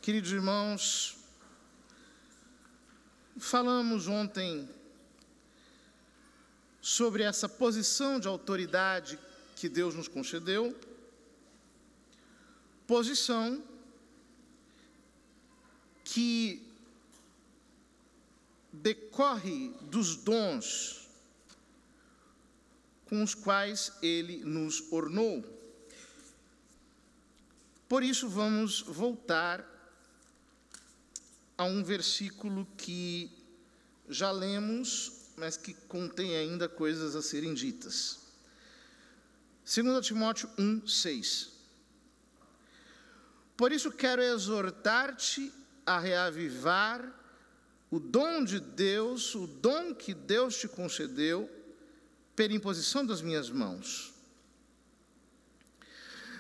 Queridos irmãos, falamos ontem sobre essa posição de autoridade que Deus nos concedeu, posição que decorre dos dons com os quais Ele nos ornou. Por isso, vamos voltar a um versículo que já lemos, mas que contém ainda coisas a serem ditas. 2 Timóteo 1:6. Por isso quero exortar-te a reavivar o dom de Deus, o dom que Deus te concedeu, pela imposição das minhas mãos.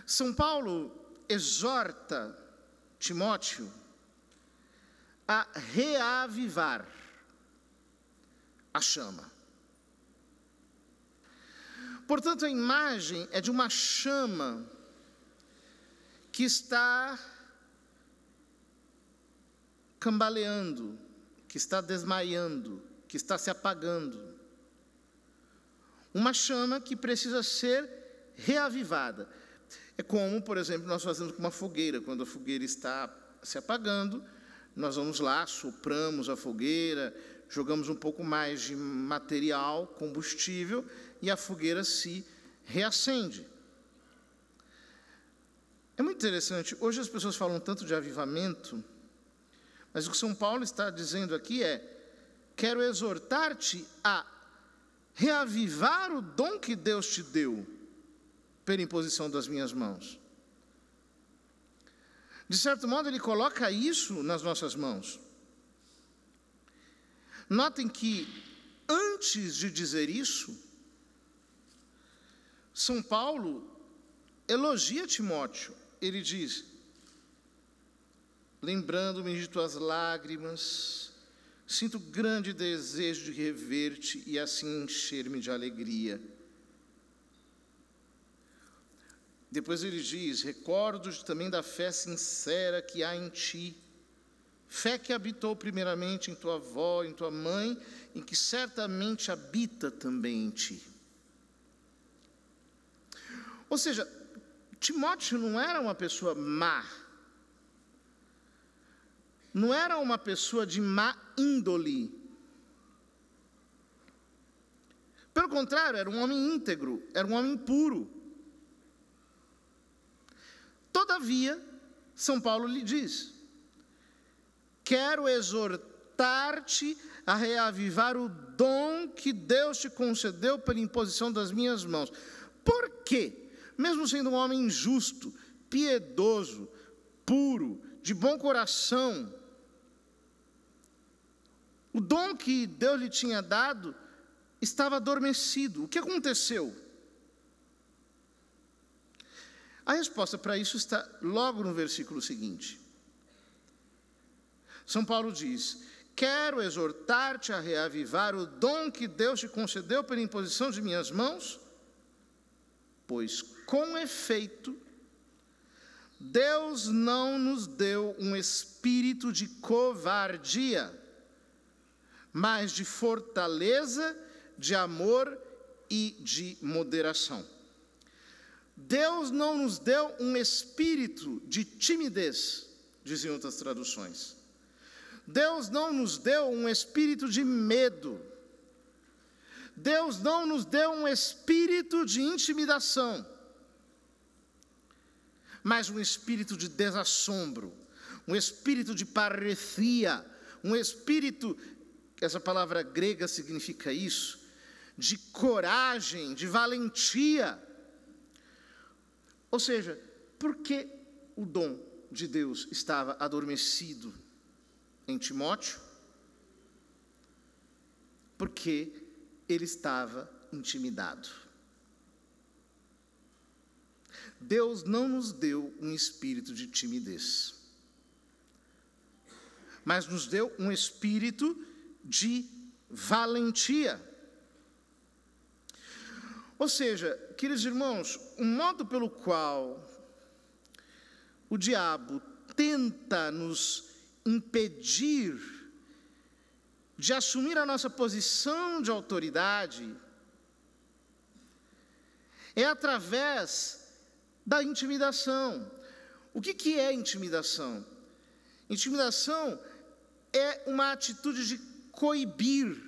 São Paulo exorta Timóteo a reavivar a chama. Portanto, a imagem é de uma chama que está cambaleando, que está desmaiando, que está se apagando. Uma chama que precisa ser reavivada. É como, por exemplo, nós fazemos com uma fogueira. Quando a fogueira está se apagando, nós vamos lá, sopramos a fogueira, jogamos um pouco mais de material, combustível, e a fogueira se reacende. É muito interessante, hoje as pessoas falam tanto de avivamento, mas o que São Paulo está dizendo aqui é: quero exortar-te a reavivar o dom que Deus te deu, pela imposição das minhas mãos. De certo modo, ele coloca isso nas nossas mãos. Notem que, antes de dizer isso, São Paulo elogia Timóteo. Ele diz: lembrando-me de tuas lágrimas, sinto grande desejo de rever-te e assim encher-me de alegria. Depois ele diz: recordo-te também da fé sincera que há em ti, fé que habitou primeiramente em tua avó, em tua mãe, e que certamente habita também em ti. Ou seja, Timóteo não era uma pessoa má, não era uma pessoa de má índole. Pelo contrário, era um homem íntegro, era um homem puro. Todavia, São Paulo lhe diz: quero exortar-te a reavivar o dom que Deus te concedeu pela imposição das minhas mãos. Por quê? Mesmo sendo um homem justo, piedoso, puro, de bom coração, o dom que Deus lhe tinha dado estava adormecido. O que aconteceu? A resposta para isso está logo no versículo seguinte. São Paulo diz: quero exortar-te a reavivar o dom que Deus te concedeu pela imposição de minhas mãos, pois, com efeito, Deus não nos deu um espírito de covardia, mas de fortaleza, de amor e de moderação. Deus não nos deu um espírito de timidez, dizem outras traduções. Deus não nos deu um espírito de medo. Deus não nos deu um espírito de intimidação, mas um espírito de desassombro, um espírito de parresia, um espírito, essa palavra grega significa isso, de coragem, de valentia. Ou seja, por que o dom de Deus estava adormecido em Timóteo? Porque ele estava intimidado. Deus não nos deu um espírito de timidez, mas nos deu um espírito de valentia. Ou seja, queridos irmãos, o modo pelo qual o diabo tenta nos impedir de assumir a nossa posição de autoridade é através da intimidação. O que é intimidação? Intimidação é uma atitude de coibir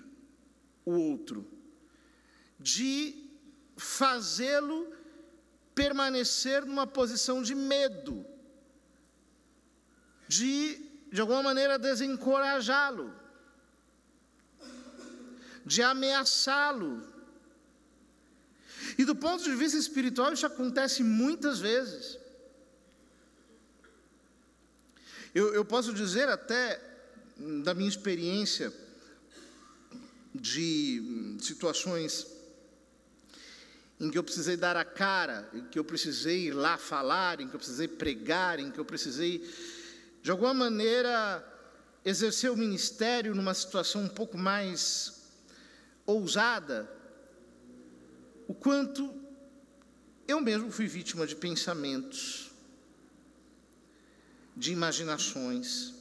o outro, de fazê-lo permanecer numa posição de medo, de alguma maneira desencorajá-lo, de ameaçá-lo. E do ponto de vista espiritual, isso acontece muitas vezes. Eu posso dizer até, da minha experiência, de situações em que eu precisei dar a cara, em que eu precisei ir lá falar, em que eu precisei pregar, em que eu precisei, de alguma maneira, exercer o ministério numa situação um pouco mais ousada, o quanto eu mesmo fui vítima de pensamentos, de imaginações,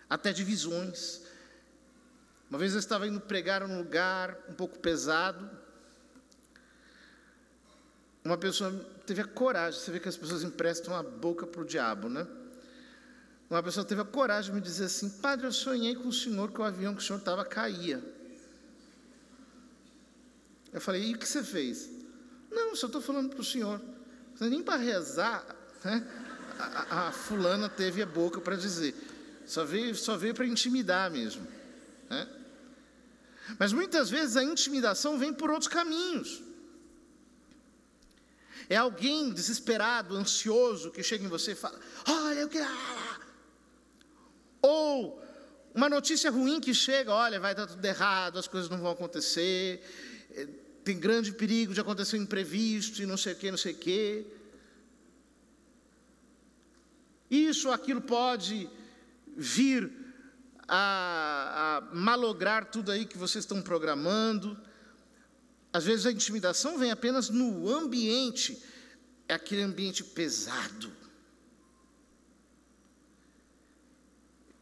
até de visões. Uma vez eu estava indo pregar num lugar um pouco pesado, uma pessoa teve a coragem, você vê que as pessoas emprestam a boca para o diabo, né? Uma pessoa teve a coragem de me dizer assim: padre, eu sonhei com o senhor que o avião que o senhor estava caía. Eu falei: e o que você fez? Não, só estou falando para o senhor. Nem para rezar, né? A fulana teve a boca para dizer. Só veio para intimidar mesmo, né? Mas muitas vezes a intimidação vem por outros caminhos. É alguém desesperado, ansioso, que chega em você e fala: olha, eu quero... Ou uma notícia ruim que chega: olha, vai dar tudo errado, as coisas não vão acontecer, tem grande perigo de acontecer um imprevisto e não sei o que, não sei o que. Isso ou aquilo pode vir a malograr tudo aí que vocês estão programando. Às vezes a intimidação vem apenas no ambiente, é aquele ambiente pesado,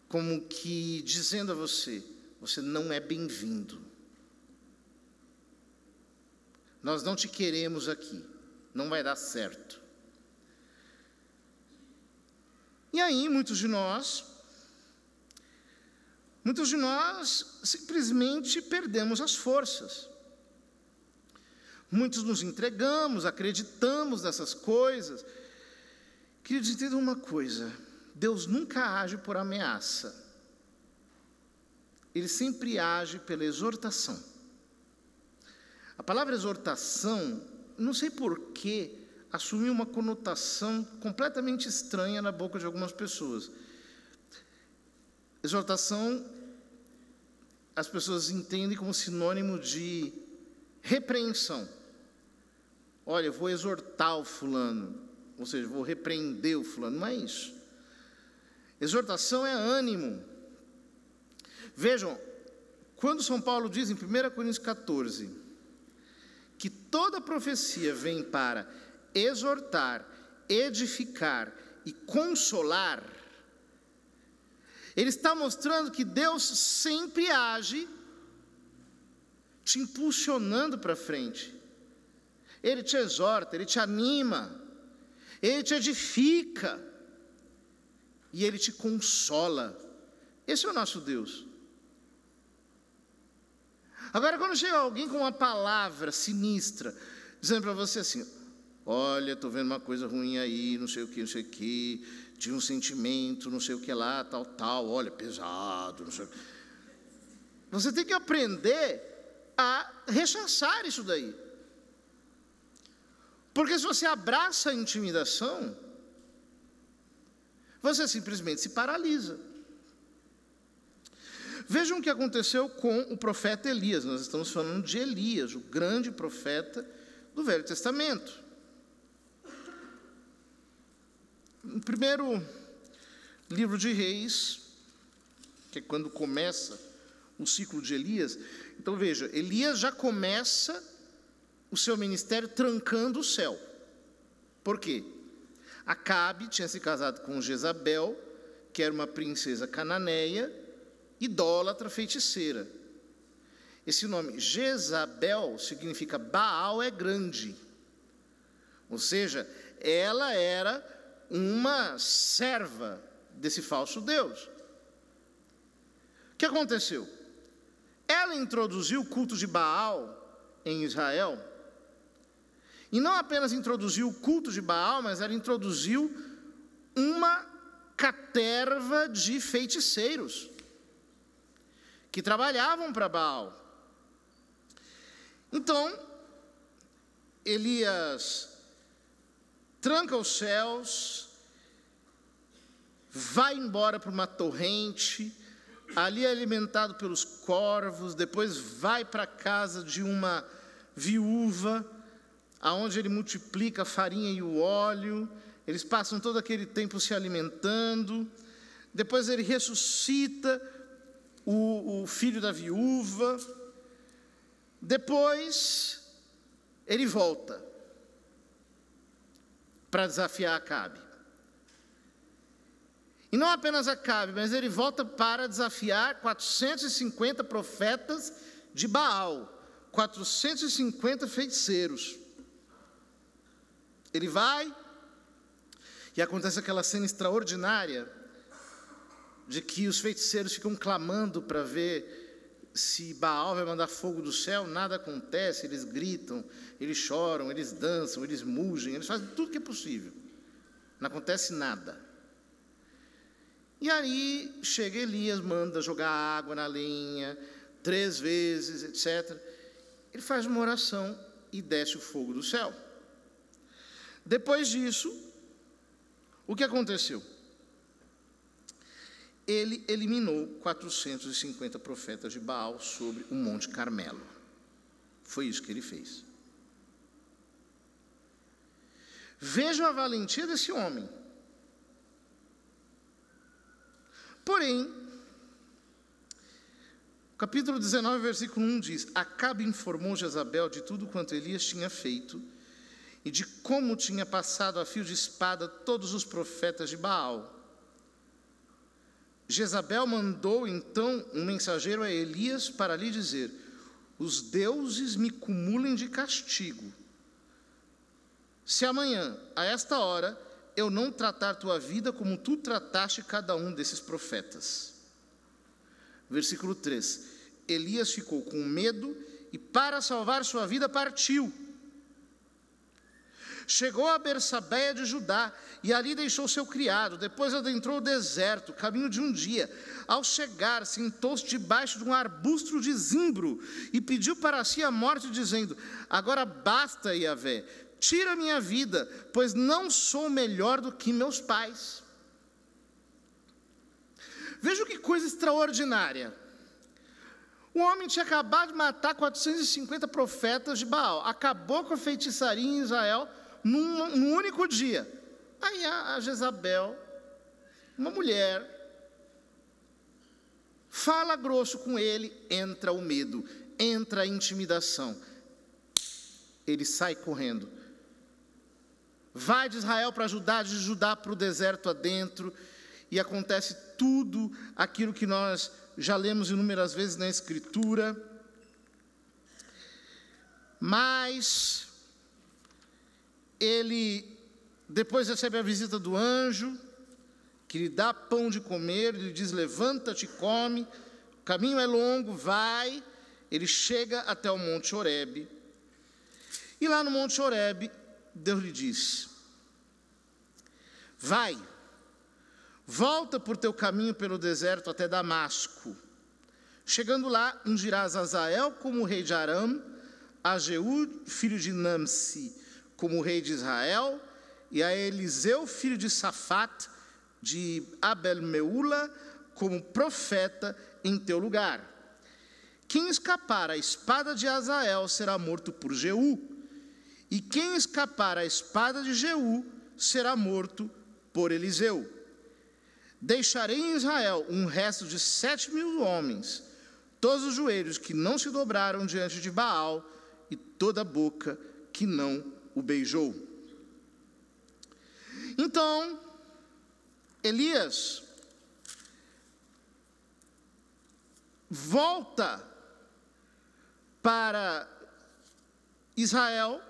como que dizendo a você: você não é bem-vindo, nós não te queremos aqui, não vai dar certo. E aí muitos de nós simplesmente perdemos as forças. Muitos nos entregamos, acreditamos nessas coisas. Queridos, entendam uma coisa: Deus nunca age por ameaça. Ele sempre age pela exortação. A palavra exortação, não sei porquê, assumiu uma conotação completamente estranha na boca de algumas pessoas. Exortação, as pessoas entendem como sinônimo de repreensão. Olha, eu vou exortar o fulano, ou seja, vou repreender o fulano. Não é isso. Exortação é ânimo. Vejam, quando São Paulo diz em 1 Coríntios 14, que toda profecia vem para exortar, edificar e consolar, ele está mostrando que Deus sempre age te impulsionando para frente. Ele te exorta, Ele te anima, Ele te edifica e Ele te consola. Esse é o nosso Deus. Agora, quando chega alguém com uma palavra sinistra, dizendo para você assim: olha, estou vendo uma coisa ruim aí, não sei o que, tinha um sentimento, não sei o que lá, tal, olha, pesado, não sei o que. Você tem que aprender a rechaçar isso daí. Porque se você abraça a intimidação, você simplesmente se paralisa. Vejam o que aconteceu com o profeta Elias. Nós estamos falando de Elias, o grande profeta do Velho Testamento. No primeiro livro de Reis, que é quando começa o ciclo de Elias, então veja, Elias já começa o seu ministério trancando o céu. Por quê? Acabe tinha se casado com Jezabel, que era uma princesa cananeia, idólatra, feiticeira. Esse nome Jezabel significa Baal é grande. Ou seja, ela era uma serva desse falso Deus. O que aconteceu? Ela introduziu o culto de Baal em Israel. E não apenas introduziu o culto de Baal, mas ela introduziu uma caterva de feiticeiros que trabalhavam para Baal. Então, Elias tranca os céus, vai embora para uma torrente, ali é alimentado pelos corvos, depois vai para a casa de uma viúva, aonde ele multiplica a farinha e o óleo. Eles passam todo aquele tempo se alimentando. Depois ele ressuscita o filho da viúva. Depois ele volta para desafiar Acabe. E não apenas Acabe, mas ele volta para desafiar 450 profetas de Baal, 450 feiticeiros. Ele vai, e acontece aquela cena extraordinária, de que os feiticeiros ficam clamando para ver se Baal vai mandar fogo do céu. Nada acontece, eles gritam, eles choram, eles dançam, eles mugem, eles fazem tudo que é possível. Não acontece nada. E aí chega Elias, manda jogar água na lenha, 3 vezes, etc. Ele faz uma oração e desce o fogo do céu. Depois disso, o que aconteceu? Ele eliminou 450 profetas de Baal sobre o Monte Carmelo. Foi isso que ele fez. Vejam a valentia desse homem. Porém, capítulo 19, versículo 1 diz: Acabe informou Jezabel de tudo quanto Elias tinha feito e de como tinha passado a fio de espada todos os profetas de Baal. Jezabel mandou então um mensageiro a Elias para lhe dizer: os deuses me cumulem de castigo, se amanhã, a esta hora, eu não tratar tua vida como tu trataste cada um desses profetas. Versículo 3: Elias ficou com medo e, para salvar sua vida, partiu. Chegou a Bersabeia de Judá e ali deixou seu criado. Depois adentrou o deserto, caminho de um dia. Ao chegar, sentou-se debaixo de um arbusto de zimbro e pediu para si a morte, dizendo: agora basta, Yahvé, tira minha vida, pois não sou melhor do que meus pais. Veja que coisa extraordinária. O homem tinha acabado de matar 450 profetas de Baal, acabou com a feitiçaria em Israel num único dia. Aí a Jezabel, uma mulher, fala grosso com ele, entra o medo, entra a intimidação. Ele sai correndo. Vai de Israel para Judá, de Judá para o deserto adentro, e acontece tudo aquilo que nós já lemos inúmeras vezes na Escritura. Mas ele depois recebe a visita do anjo, que lhe dá pão de comer, ele diz: levanta-te e come, o caminho é longo, vai. Ele chega até o Monte Horebe, e lá no Monte Horebe, Deus lhe diz: vai, volta por teu caminho pelo deserto até Damasco. Chegando lá, ungirás Azael como rei de Aram, a Jeú, filho de Namsi, como rei de Israel, e a Eliseu, filho de Safate, de Abel-Meula, como profeta em teu lugar. Quem escapar à espada de Azael será morto por Jeú, e quem escapar à espada de Jeú será morto por Eliseu. Deixarei em Israel um resto de 7.000 homens, todos os joelhos que não se dobraram diante de Baal, e toda a boca que não o beijou. Então, Elias volta para Israel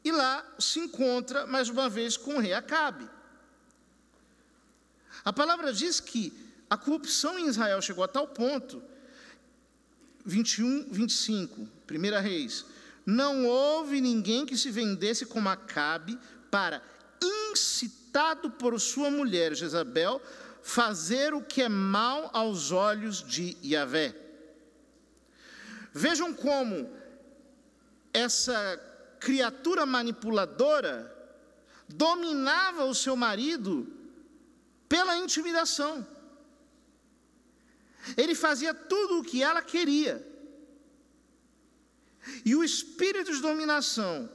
e lá se encontra mais uma vez com o rei Acabe. A palavra diz que a corrupção em Israel chegou a tal ponto, 21, 25, 1 Reis, não houve ninguém que se vendesse como Acabe para, incitado por sua mulher Jezabel, fazer o que é mal aos olhos de Yahvé. Vejam como essa criatura manipuladora dominava o seu marido pela intimidação. Ele fazia tudo o que ela queria. E o espírito de dominação,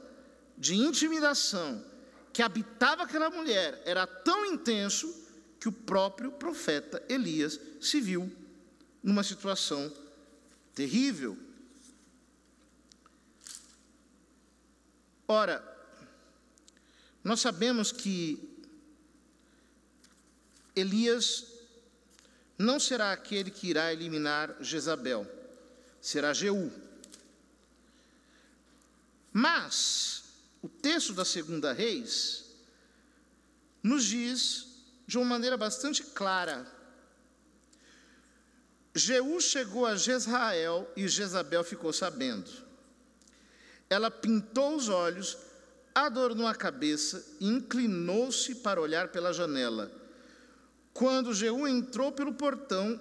de intimidação, que habitava aquela mulher, era tão intenso que o próprio profeta Elias se viu numa situação terrível. Ora, nós sabemos que Elias não será aquele que irá eliminar Jezabel, será Jeú. Mas o texto da 2 Reis nos diz de uma maneira bastante clara: Jeú chegou a Jezrael e Jezabel ficou sabendo. Ela pintou os olhos, adornou a cabeça e inclinou-se para olhar pela janela. Quando Jeú entrou pelo portão,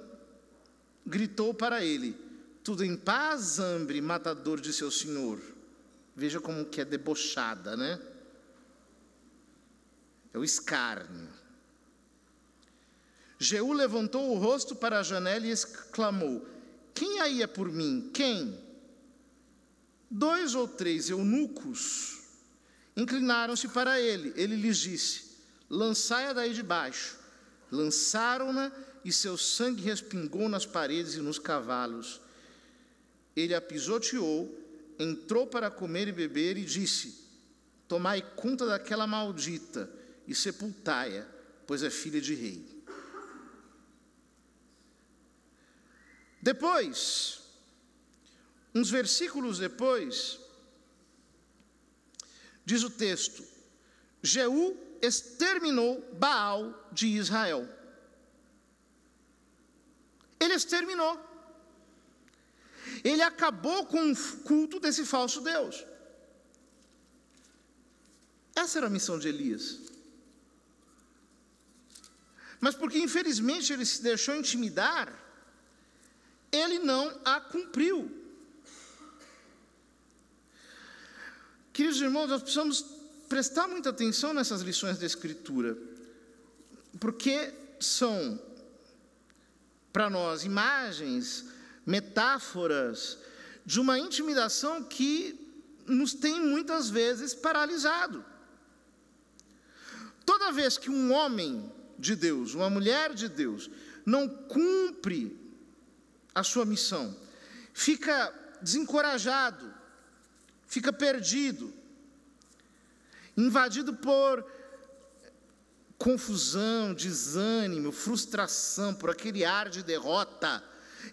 gritou para ele: tudo em paz, Zambre, matador de seu senhor. Veja como que é debochada, né? É o escárnio. Jeú levantou o rosto para a janela e exclamou: quem aí é por mim? Quem? 2 ou 3 eunucos inclinaram-se para ele. Ele lhes disse: lançai-a daí de baixo. Lançaram-na e seu sangue respingou nas paredes e nos cavalos. Ele a pisoteou, entrou para comer e beber e disse: tomai conta daquela maldita e sepultai-a, pois é filha de rei. Depois, uns versículos depois, diz o texto: Jeú exterminou Baal de Israel. Ele exterminou. Ele acabou com o culto desse falso Deus. Essa era a missão de Elias. Mas porque infelizmente ele se deixou intimidar, ele não a cumpriu. Queridos irmãos, nós precisamos prestar muita atenção nessas lições da Escritura, porque são, para nós, imagens, metáforas de uma intimidação que nos tem muitas vezes paralisado. Toda vez que um homem de Deus, uma mulher de Deus, não cumpre a sua missão, fica desencorajado, fica perdido, invadido por confusão, desânimo, frustração, por aquele ar de derrota,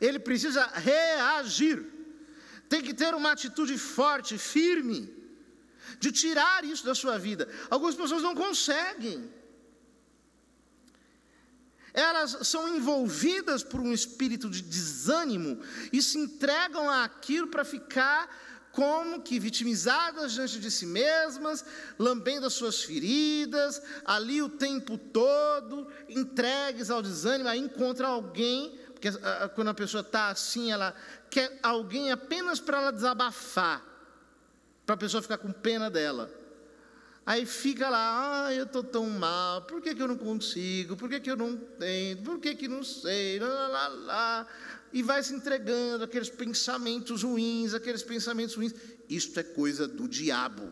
ele precisa reagir. Tem que ter uma atitude forte, firme, de tirar isso da sua vida. Algumas pessoas não conseguem. Elas são envolvidas por um espírito de desânimo e se entregam àquilo para ficar como que vitimizadas diante de si mesmas, lambendo as suas feridas, ali o tempo todo, entregues ao desânimo. Aí encontra alguém, porque quando a pessoa está assim, ela quer alguém apenas para ela desabafar, para a pessoa ficar com pena dela. Aí fica lá: eu estou tão mal, por que eu não consigo, por que eu não tenho, por que não sei, e vai se entregando aqueles pensamentos ruins, Isto é coisa do diabo.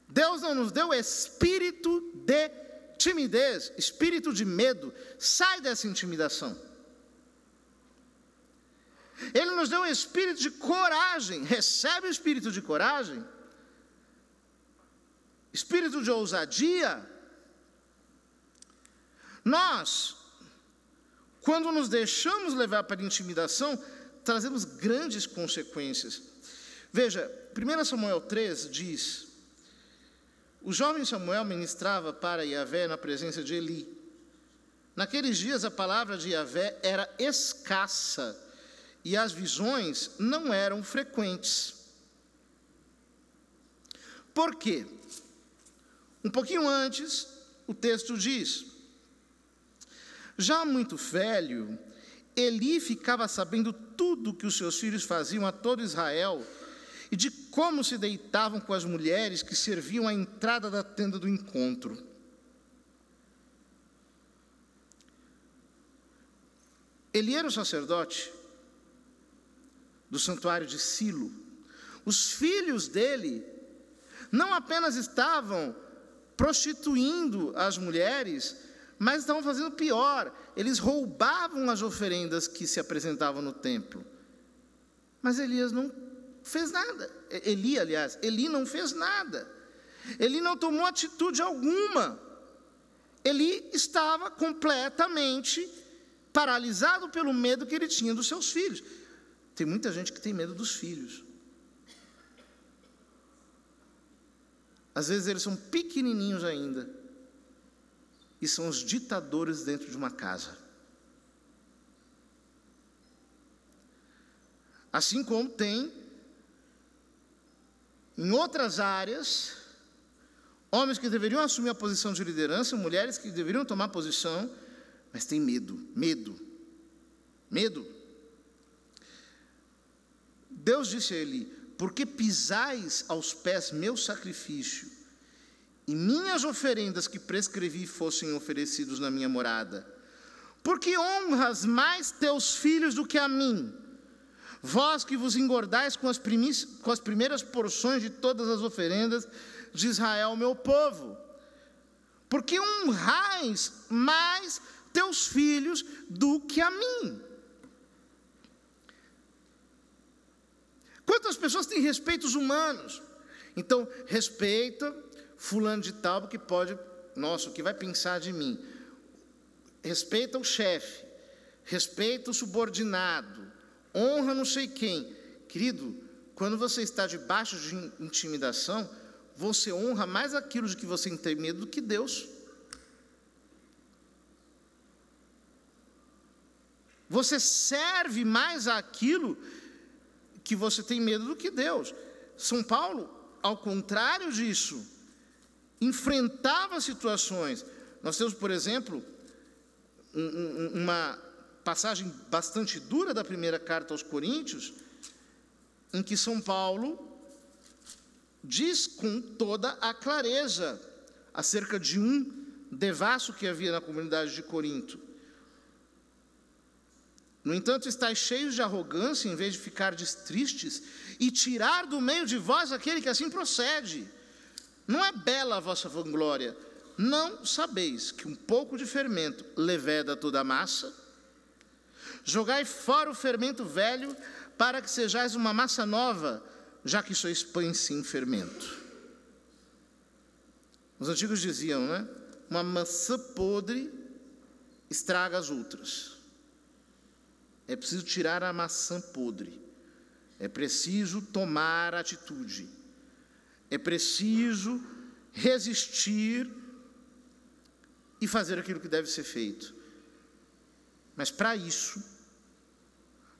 Deus não nos deu espírito de timidez, espírito de medo. Sai dessa intimidação. Ele nos deu um espírito de coragem. Recebe o espírito de coragem espírito de ousadia, nós, quando nos deixamos levar para a intimidação, trazemos grandes consequências. Veja, 1 Samuel 3 diz: o jovem Samuel ministrava para Yahvé na presença de Eli. Naqueles dias a palavra de Yahvé era escassa e as visões não eram frequentes. Por quê? Um pouquinho antes, o texto diz: já muito velho, Eli ficava sabendo tudo que os seus filhos faziam a todo Israel e de como se deitavam com as mulheres que serviam à entrada da tenda do encontro. Eli era o sacerdote do santuário de Silo. Os filhos dele não apenas estavam prostituindo as mulheres, mas estavam fazendo pior, eles roubavam as oferendas que se apresentavam no templo. Mas Eli não fez nada. Eli não fez nada. Eli não tomou atitude alguma. Eli estava completamente paralisado pelo medo que ele tinha dos seus filhos. Tem muita gente que tem medo dos filhos. Às vezes eles são pequenininhos ainda e são os ditadores dentro de uma casa. Assim como tem em outras áreas homens que deveriam assumir a posição de liderança, mulheres que deveriam tomar posição, mas tem medo. Deus disse a Eli: porque pisais aos pés meu sacrifício, e minhas oferendas que prescrevi fossem oferecidos na minha morada, porque honras mais teus filhos do que a mim, vós que vos engordais com as primeiras porções de todas as oferendas de Israel, meu povo, porque honrais mais teus filhos do que a mim. Quantas pessoas têm respeitos humanos? Então, respeita fulano de tal, porque pode, nossa, o que vai pensar de mim? Respeita o chefe, respeita o subordinado, honra não sei quem. Querido, quando você está debaixo de intimidação, você honra mais aquilo de que você tem medo do que Deus. Você serve mais aquilo que você tem medo do que Deus. São Paulo, ao contrário disso, enfrentava situações. Nós temos, por exemplo, uma passagem bastante dura da primeira carta aos Coríntios, em que São Paulo diz com toda a clareza acerca de um devasso que havia na comunidade de Corinto. No entanto, estáis cheios de arrogância, em vez de ficardes tristes, e tirar do meio de vós aquele que assim procede. Não é bela a vossa vanglória? Não sabeis que um pouco de fermento leveda toda a massa? Jogai fora o fermento velho, para que sejais uma massa nova, já que sois pães sem fermento. Os antigos diziam, né? Uma maçã podre estraga as outras. É preciso tirar a maçã podre. É preciso tomar atitude. É preciso resistir e fazer aquilo que deve ser feito. Mas para isso,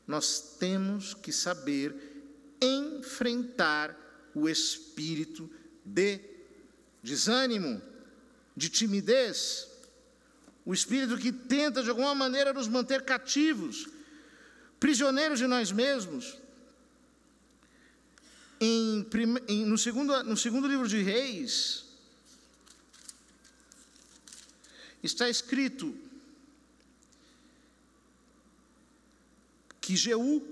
nós temos que saber enfrentar o espírito de desânimo, de timidez, o espírito que tenta de alguma maneira nos manter cativos, prisioneiros de nós mesmos. No segundo livro de Reis, está escrito que Jeú,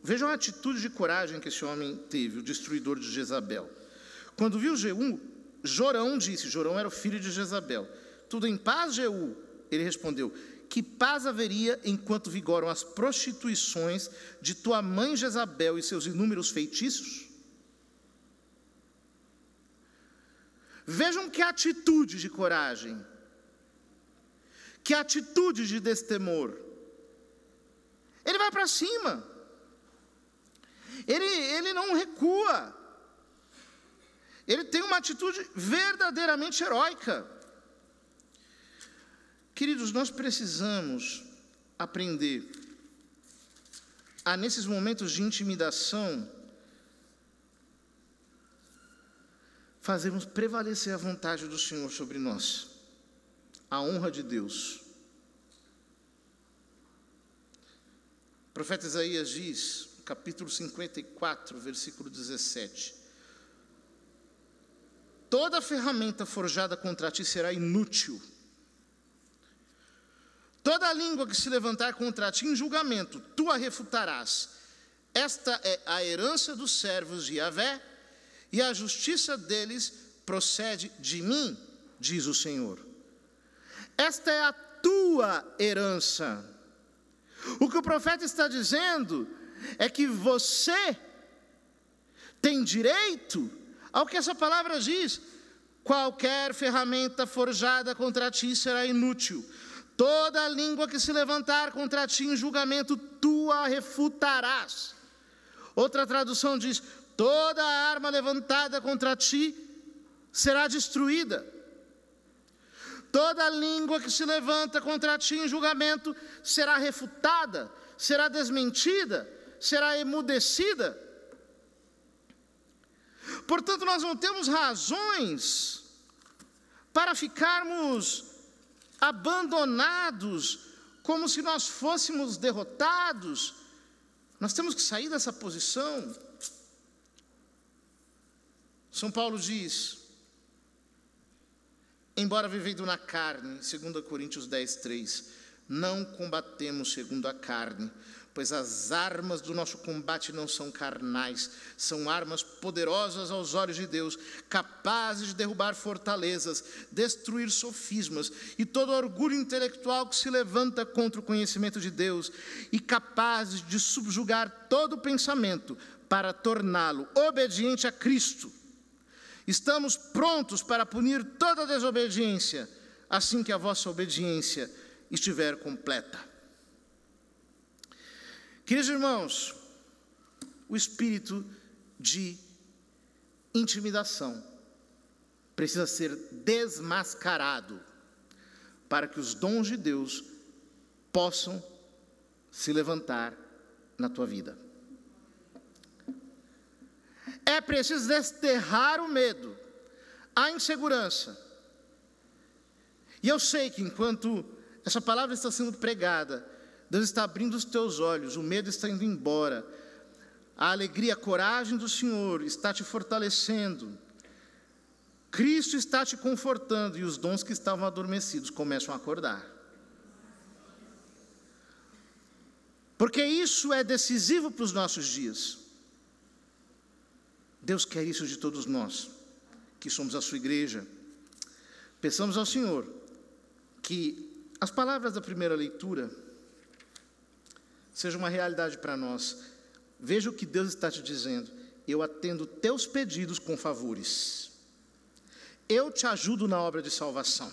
vejam a atitude de coragem que esse homem teve, o destruidor de Jezabel. Quando viu Jeú, Jorão disse, Jorão era o filho de Jezabel: tudo em paz, Jeú? Ele respondeu: que paz haveria enquanto vigoram as prostituições de tua mãe Jezabel e seus inúmeros feitiços? Vejam que atitude de coragem, que atitude de destemor. Ele vai para cima, ele não recua, ele tem uma atitude verdadeiramente heróica. Queridos, nós precisamos aprender a, nesses momentos de intimidação, fazermos prevalecer a vontade do Senhor sobre nós, a honra de Deus. O profeta Isaías diz, capítulo 54, versículo 17: toda ferramenta forjada contra ti será inútil. Toda língua que se levantar contra ti em julgamento, tu a refutarás. Esta é a herança dos servos de Yahvé, e a justiça deles procede de mim, diz o Senhor. Esta é a tua herança. O que o profeta está dizendo é que você tem direito ao que essa palavra diz: qualquer ferramenta forjada contra ti será inútil. Toda língua que se levantar contra ti em julgamento, tu a refutarás. Outra tradução diz: toda arma levantada contra ti será destruída. Toda língua que se levanta contra ti em julgamento será refutada, será desmentida, será emudecida. Portanto, nós não temos razões para ficarmos abandonados, como se nós fôssemos derrotados. Nós temos que sair dessa posição. São Paulo diz, embora vivendo na carne, 2 Coríntios 10, 3, não combatemos segundo a carne, pois as armas do nosso combate não são carnais, são armas poderosas aos olhos de Deus, capazes de derrubar fortalezas, destruir sofismas e todo orgulho intelectual que se levanta contra o conhecimento de Deus, e capazes de subjugar todo pensamento para torná-lo obediente a Cristo. Estamos prontos para punir toda desobediência, assim que a vossa obediência estiver completa. Queridos irmãos, o espírito de intimidação precisa ser desmascarado para que os dons de Deus possam se levantar na tua vida. É preciso desterrar o medo, a insegurança. E eu sei que enquanto essa palavra está sendo pregada, Deus está abrindo os teus olhos, o medo está indo embora, a alegria, a coragem do Senhor está te fortalecendo, Cristo está te confortando, e os dons que estavam adormecidos começam a acordar. Porque isso é decisivo para os nossos dias. Deus quer isso de todos nós, que somos a sua igreja. Peçamos ao Senhor que as palavras da primeira leitura sejam uma realidade para nós. Veja o que Deus está te dizendo: eu atendo teus pedidos com favores, eu te ajudo na obra de salvação,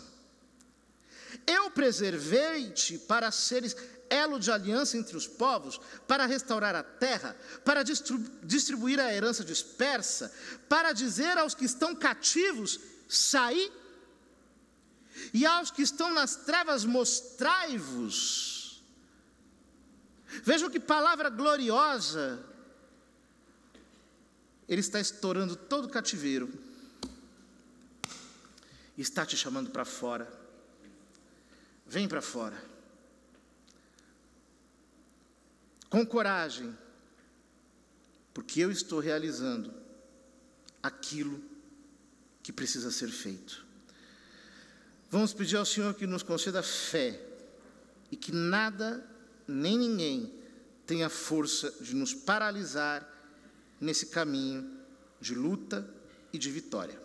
eu preservei-te para seres elo de aliança entre os povos, para restaurar a terra, para distribuir a herança dispersa, para dizer aos que estão cativos, saí, e aos que estão nas trevas, mostrai-vos. Vejam que palavra gloriosa. Ele está estourando todo o cativeiro, está te chamando para fora. Vem para fora. Com coragem, porque eu estou realizando aquilo que precisa ser feito. Vamos pedir ao Senhor que nos conceda fé e que nada, nem ninguém tenha força de nos paralisar nesse caminho de luta e de vitória.